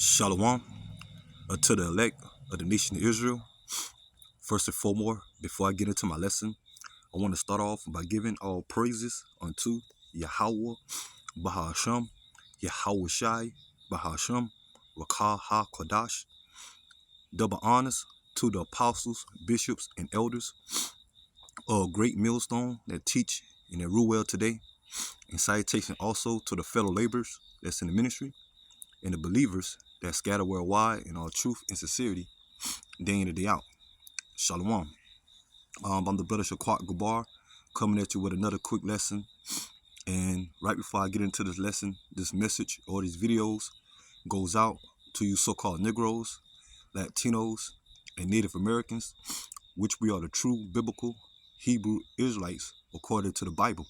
Shalom to the elect of the nation of Israel. First and foremost, before I get into my lesson, I want to start off by giving all praises unto Yahweh, Bahasham, Yahweh Shai, Bahasham, Rakah HaKodash. Double honors to the apostles, bishops, and elders of a great millstone that teach and that rule well today. And salutation also to the fellow laborers that's in the ministry and the believers that scatter worldwide in all truth and sincerity, day in and day out. Shalom. I'm the brother Shaquat Gabar, coming at you with another quick lesson. And right before I get into this lesson, this message or these videos goes out to you so-called Negroes, Latinos, and Native Americans, which we are the true biblical Hebrew Israelites according to the Bible.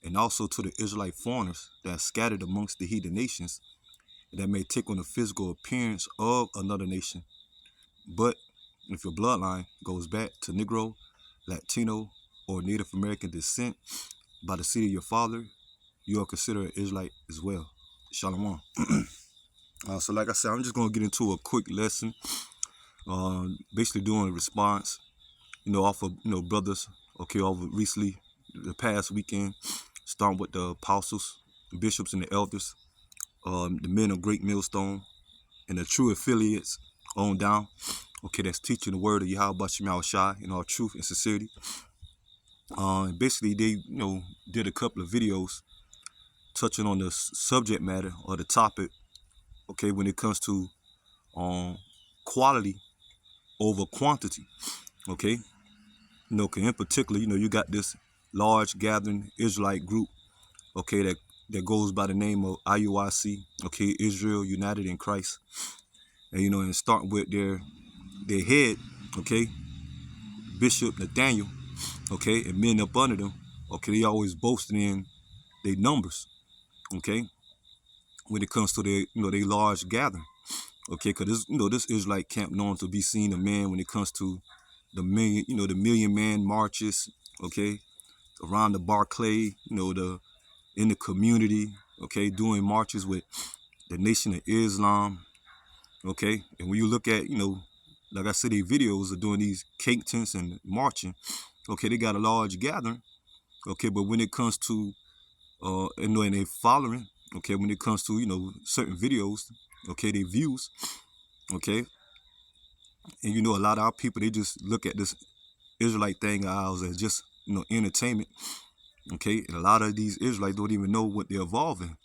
And also to the Israelite foreigners that are scattered amongst the heathen nations that may take on the physical appearance of another nation. But if your bloodline goes back to Negro, Latino, or Native American descent by the seed of your father, you are considered an Israelite as well. Shalom. So like I said, I'm just going to get into a quick lesson, basically doing a response, off of, brothers, over recently, the past weekend, starting with the apostles, the bishops, and the elders, the men of Great Millstone, and the true affiliates on down, that's teaching the word of Yahweh Shai Shai in all truth and sincerity. Basically, they, did a couple of videos touching on the subject matter or the topic, when it comes to quality over quantity, in particular, you got this large gathering Israelite group, that goes by the name of IUIC, Israel United in Christ, and and starting with their head, Bishop Nathaniel, and men up under them, they always boasting in their numbers, when it comes to their, their large gathering, because this Israelite camp known to be seen a man when it comes to the million man marches, around the Barclay, in the community, doing marches with the Nation of Islam, and when you look at, like I said, these videos of doing these cake tents and marching, they got a large gathering, but when it comes to, and they following, when it comes to, certain videos, their views, and a lot of our people, they just look at this Israelite thing of ours as just, entertainment, and a lot of these Israelites don't even know what they're involving,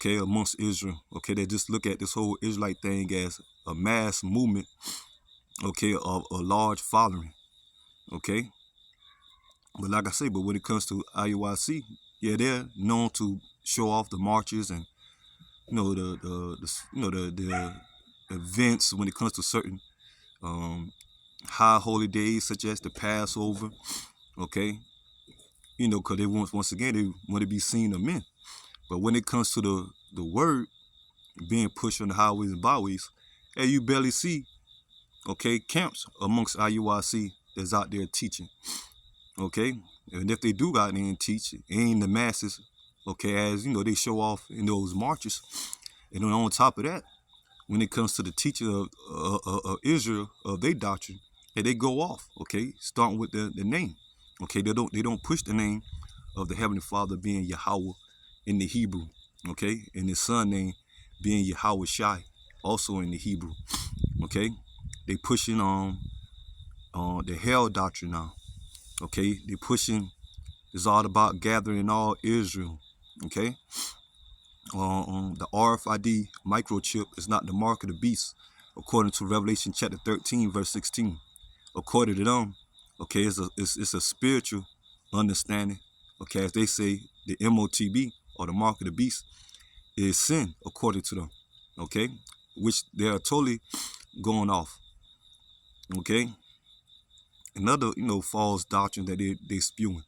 amongst Israel, they just look at this whole Israelite thing as a mass movement, of a large following, but like I say, but when it comes to IUIC, yeah, they're known to show off the marches and, the events when it comes to certain high holy days such as the Passover, because they once again they want to be seen of men. But when it comes to the word being pushed on the highways and byways, hey, you barely see, camps amongst IUIC that's out there teaching, and if they do go out there and teach, it ain't the masses, as they show off in those marches. And then on top of that, when it comes to the teaching of Israel, of their doctrine, they go off, starting with the name, they don't push the name of the Heavenly Father being Yahweh in the Hebrew, and his son name being Yahweh Shai, also in the Hebrew, they pushing the hell doctrine now, they pushing, it's all about gathering all Israel, the RFID microchip is not the mark of the beast, according to Revelation chapter 13, verse 16. According to them, it's a spiritual understanding, as they say, the MOTB, or the mark of the beast, is sin, according to them, which they are totally going off, Another, false doctrine that they spewing,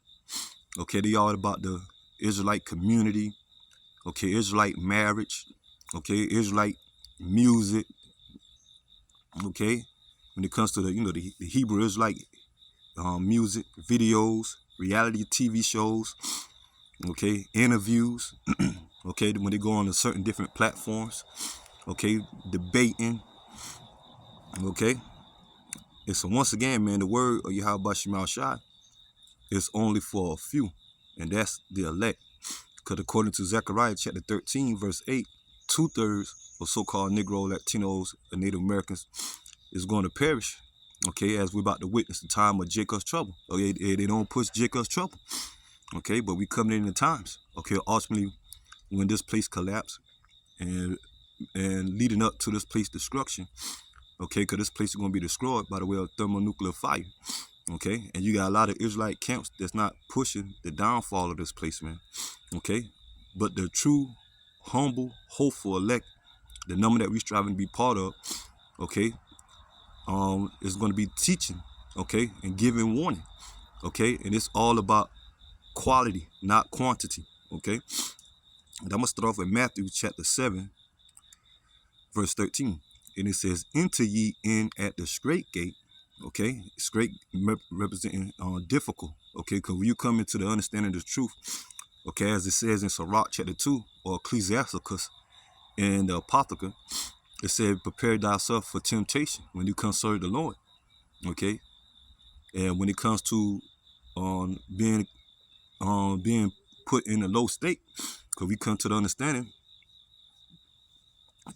they all about the Israelite community, Israelite marriage, Israelite music, when it comes to the, the Hebrew Israelite music, videos, reality TV shows, interviews, when they go on to certain different platforms, okay, debating, okay. And so once again, man, the word of Yahweh Shema Shai is only for a few, and that's the elect. Because according to Zechariah chapter 13, verse 8, 2/3 of so-called Negro, Latinos, and Native Americans is going to perish, okay, as we're about to witness the time of Jacob's trouble. Okay, they don't push Jacob's trouble, okay, but we coming in the times, okay, ultimately when this place collapse and leading up to this place destruction, okay, because this place is going to be destroyed by the way of thermonuclear fire, okay, and you got a lot of Israelite camps that's not pushing the downfall of this place, man, okay, but the true, humble, hopeful elect, the number that we striving to be part of, okay, is going to be teaching, okay, and giving warning, okay, and it's all about quality, not quantity, okay. And I'm gonna start off with Matthew chapter 7, verse 13, and it says, "Enter ye in at the straight gate," okay, straight representing difficult, okay, because when you come into the understanding of the truth, okay, as it says in Sirach chapter 2 or Ecclesiasticus in the Apothecary, it said, "Prepare thyself for temptation when you come serve the Lord," okay. And when it comes to being put in a low state, because we come to the understanding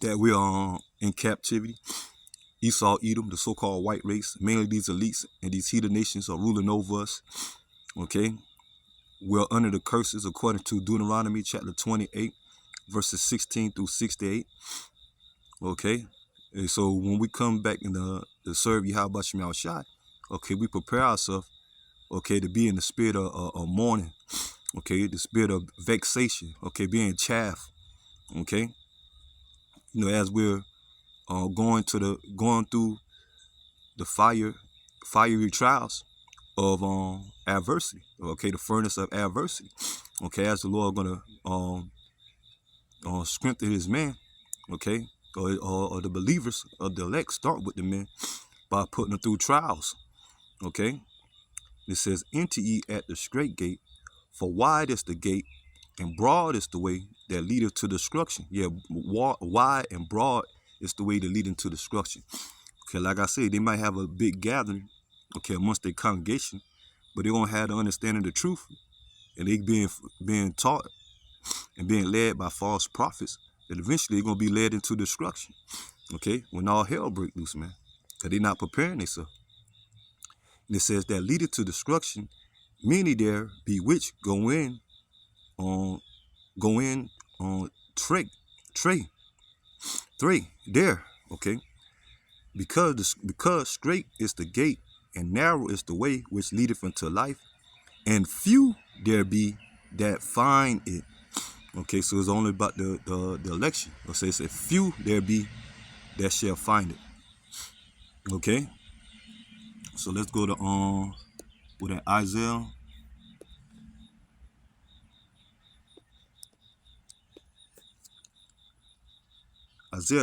that we are in captivity. Esau, Edom, the so-called white race, mainly these elites and these heathen nations are ruling over us. Okay, we're under the curses according to Deuteronomy chapter 28, verses 16 through 68. Okay, and so when we come back in the serve Yahweh Shema Shai, okay, we prepare ourselves, okay, to be in the spirit of mourning, okay, the spirit of vexation, okay, being chaff, okay, you know, as we're going through the fiery trials of adversity, okay, the furnace of adversity, okay, as the Lord gonna strengthen His man, okay, or the believers of the elect start with the men by putting them through trials, okay. It says, "Enter ye at the straight gate, for wide is the gate, and broad is the way that leadeth to destruction." Yeah, wide and broad is the way that leading to destruction. Okay, like I said, they might have a big gathering, okay, amongst their congregation, but they don't have the understanding of the truth, and they being taught and being led by false prophets, that eventually they're gonna be led into destruction. Okay, when all hell break loose, man, because they're not preparing themselves. And it says that leadeth to destruction, many there be which go in on tray there, okay, because straight is the gate and narrow is the way which leadeth unto life, and few there be that find it. Okay, so it's only about the election. Okay, it says few there be that shall find it. Okay, so let's go to with that Isaiah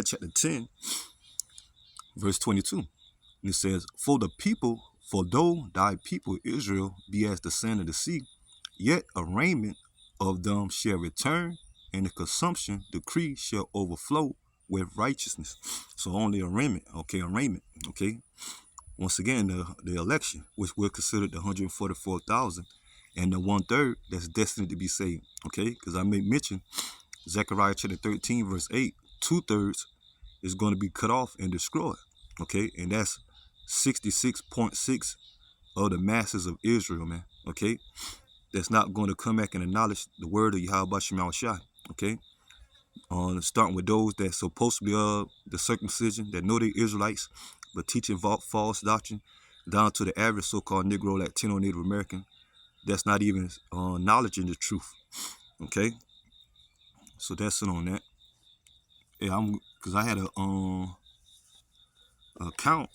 chapter 10, verse 22. And it says, for though thy people Israel be as the sand of the sea, yet a raiment of them shall return, and the consumption decree shall overflow with righteousness. So only a raiment, okay, okay. Once again, the election, which we're considered the 144,000, and the 1/3 that's destined to be saved, okay? Because I may mention Zechariah chapter 13, verse 8, 2/3 is going to be cut off and destroyed, okay? And that's 66.6 of the masses of Israel, man, okay? That's not going to come back and acknowledge the word of Yahweh Shema Shai, okay? Starting with those that supposed to be the circumcision, that know they Israelites, but teaching false doctrine, down to the average so-called Negro, Latino, Native American, that's not even acknowledging the truth, okay? So that's it on that. Yeah, because I had a count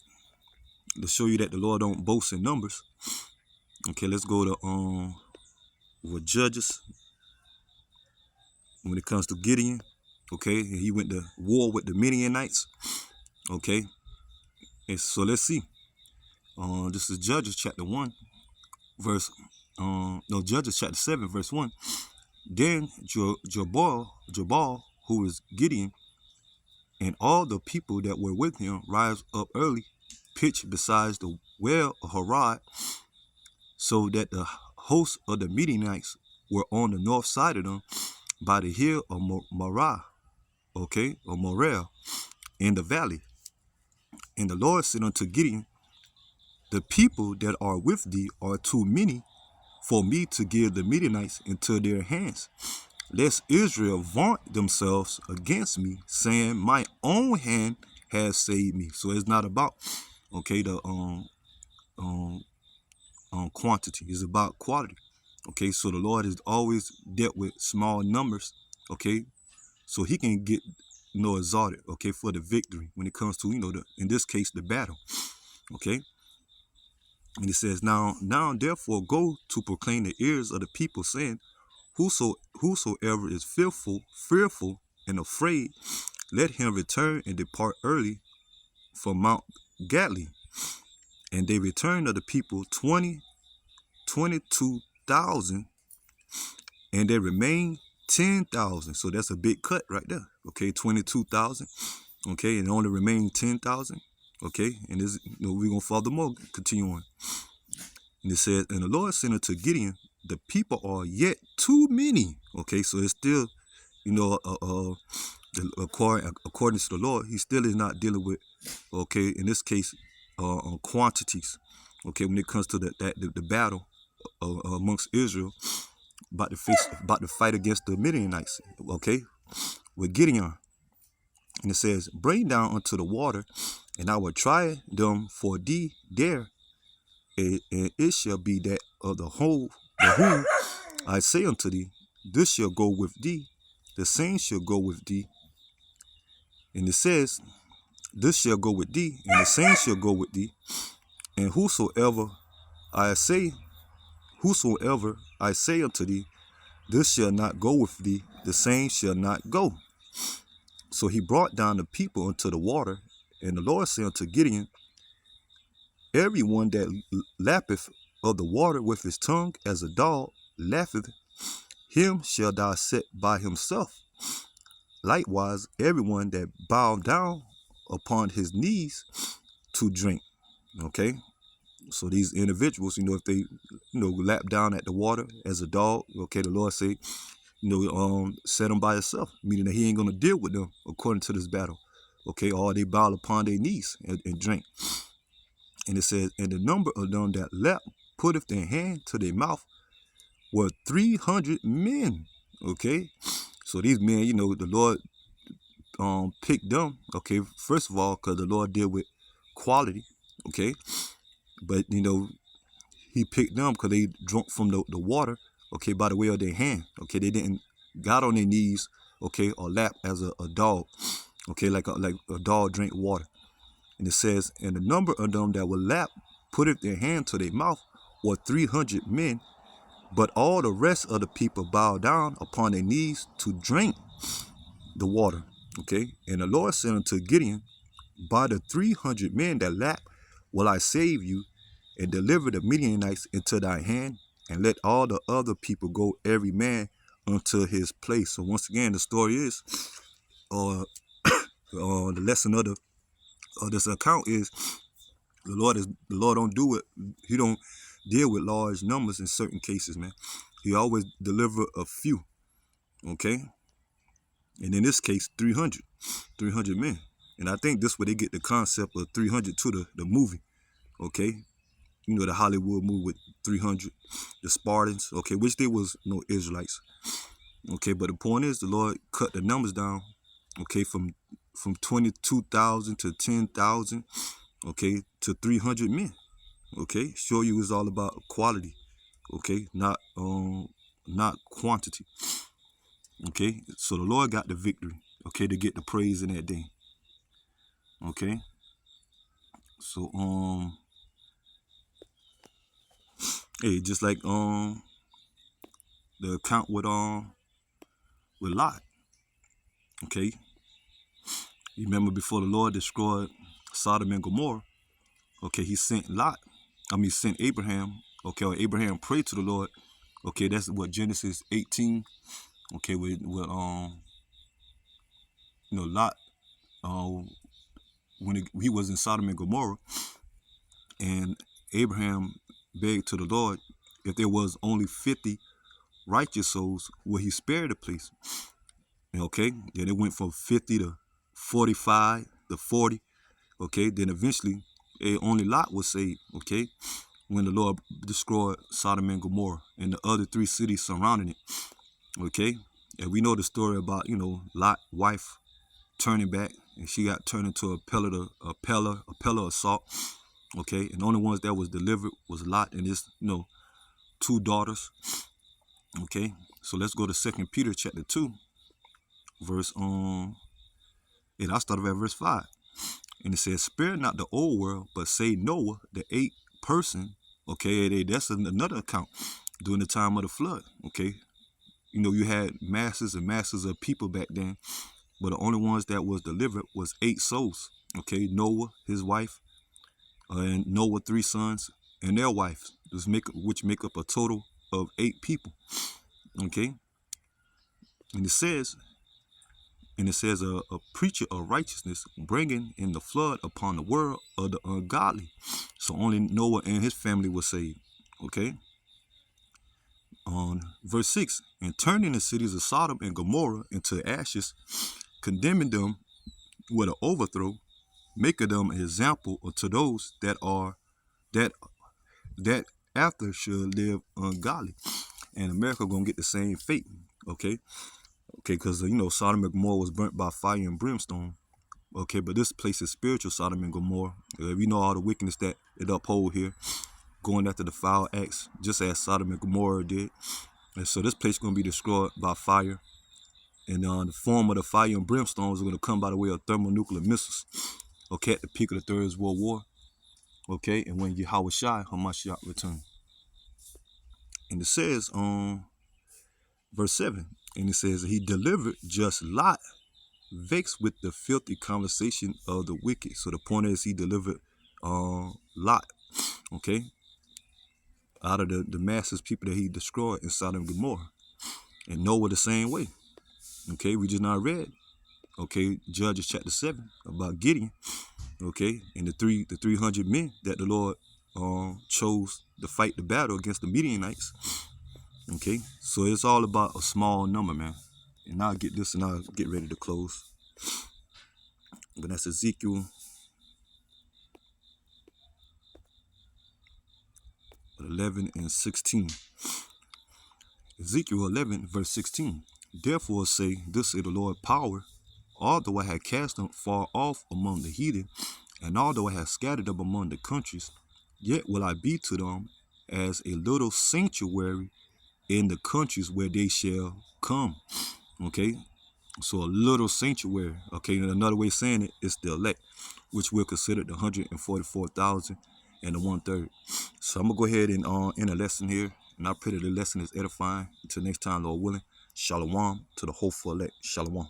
to show you that the Lord don't boast in numbers. Okay, let's go to with Judges. When it comes to Gideon, okay, he went to war with the Midianites, okay. And so let's see. This is Judges chapter 1, verse Judges chapter 7, verse 1. Then Jabal, who is Gideon, And all the people that were with him rise up early, pitched beside the well of Harod, so that the hosts of the Midianites were on the north side of them by the hill of Morah, okay, or Morel, in the valley. And the Lord said unto Gideon, the people that are with thee are too many for me to give the Midianites into their hands, lest Israel vaunt themselves against me, saying, my own hand has saved me. So it's not about, okay, the quantity. It's about quality. Okay, so the Lord has always dealt with small numbers, okay, so he can get, exalted, okay, for the victory when it comes to, in this case, the battle, okay. And he says, now therefore go to proclaim the ears of the people, saying, whosoever is fearful and afraid, let him return and depart early from Mount Gadli. And they returned of the people 22,000, and there remained 10,000. So that's a big cut right there. Okay, 22,000. Okay, and only remained 10,000. Okay, and this, we're gonna furthermore continue on. And it says, and the Lord said unto Gideon, the people are yet too many. Okay, so it's still, according to the Lord, he still is not dealing with, okay, in this case, quantities. Okay, when it comes to the battle amongst Israel, about to fight against the Midianites. Okay, with Gideon. And it says, bring down unto the water, and I will try them for thee there. And it shall be that of the whom I say unto thee, this shall go with thee, the same shall go with thee. And it says, this shall go with thee, and the same shall go with thee. And whosoever I say unto thee, this shall not go with thee, the same shall not go. So he brought down the people unto the water, and the Lord said unto Gideon, everyone that lappeth of the water with his tongue as a dog laugheth, him shall thou set by himself. Likewise, everyone that bow down upon his knees to drink. Okay, so these individuals, if they, lap down at the water as a dog, okay, the Lord say, set them by himself, meaning that he ain't gonna deal with them according to this battle. Okay, or they bow upon their knees and drink. And it says, and the number of them that lap putteth their hand to their mouth were 300 men. Okay, so these men, the Lord picked them. Okay, first of all, because the Lord deal with quality. Okay, but he picked them because they drunk from the water. Okay, by the way of their hand. Okay, they didn't got on their knees. Okay, or lap as a dog. Okay, like a dog drink water. And it says, and the number of them that will lap putteth their hand to their mouth were 300 men, but all the rest of the people bowed down upon their knees to drink the water. Okay, and the Lord said unto Gideon, by the 300 men that lap will I save you, and deliver the Midianites into thy hand, and let all the other people go, every man unto his place. So once again, the story is, the lesson of this account is, the Lord don't do it. He don't deal with large numbers in certain cases, man. He always deliver a few. Okay, and in this case, 300 men. And I think this where they get the concept of 300 to the movie. Okay, the Hollywood movie with 300, the Spartans. Okay, which they was no Israelites. Okay, but the point is, the Lord cut the numbers down. Okay, from 22,000 to 10,000. Okay, to 300 men. Okay, show you it's all about quality. Okay, not quantity. Okay, so the Lord got the victory. Okay, to get the praise in that day. Okay, so hey, just like the account with Lot. Okay, you remember before the Lord destroyed Sodom and Gomorrah. Okay, he sent sent Abraham. Okay, or Abraham prayed to the Lord. Okay, that's what Genesis 18. Okay, with Lot when he was in Sodom and Gomorrah, and Abraham begged to the Lord if there was only 50 righteous souls, will he spare the place? Okay, then it went from 50 to 45 to 40. Okay, then eventually only Lot was saved. Okay, when the Lord destroyed Sodom and Gomorrah and the other 3 cities surrounding it. Okay, and we know the story about, Lot's wife turning back, and she got turned into a pillar of salt. Okay, and the only ones that was delivered was Lot and his 2 daughters. Okay, so let's go to 2 Peter chapter 2, verse and I started at verse 5. And it says, spare not the old world, but save Noah, the 8th person. Okay, that's another account during the time of the flood. Okay, you had masses and masses of people back then, but the only ones that was delivered was 8 souls. Okay, Noah, his wife, and Noah 3 sons and their wives, which make up a total of 8 people. Okay, and it says a preacher of righteousness bringing in the flood upon the world of the ungodly. So only Noah and his family were saved. Okay. On verse 6, and turning the cities of Sodom and Gomorrah into ashes, condemning them with an overthrow, making them an example to those that after should live ungodly. And America gonna get the same fate. Okay, because Sodom and Gomorrah was burnt by fire and brimstone. Okay, but this place is spiritual Sodom and Gomorrah. We know all the wickedness that it uphold here, going after the foul acts, just as Sodom and Gomorrah did. And so this place is going to be destroyed by fire. And the form of the fire and brimstone is going to come by the way of thermonuclear missiles. Okay, at the peak of the Third World War. Okay, and when Yahweh Shai, Hamashiach returned. And it says verse 7, and it says, he delivered just Lot, vexed with the filthy conversation of the wicked. So the point is, he delivered Lot, okay, out of the masses people that he destroyed in Sodom and Gomorrah. And Noah the same way. Okay, we just not read, okay, Judges chapter 7 about Gideon, okay, and the 300 men that the Lord chose to fight the battle against the Midianites. Okay, so it's all about a small number, man. And I'll get this and I'll get ready to close. But that's Ezekiel 11 and 16. Ezekiel 11 verse 16. Therefore say, this is the Lord power, although I had cast them far off among the heathen, and although I have scattered them among the countries, yet will I be to them as a little sanctuary in the countries where they shall come. Okay, so a little sanctuary. Okay, and another way of saying it is the elect, which we'll consider the 144,000 and the 1/3. So I'm gonna go ahead and end a lesson here, and I pray that the lesson is edifying. Until next time, Lord willing, shalom to the hopeful elect. Shalom.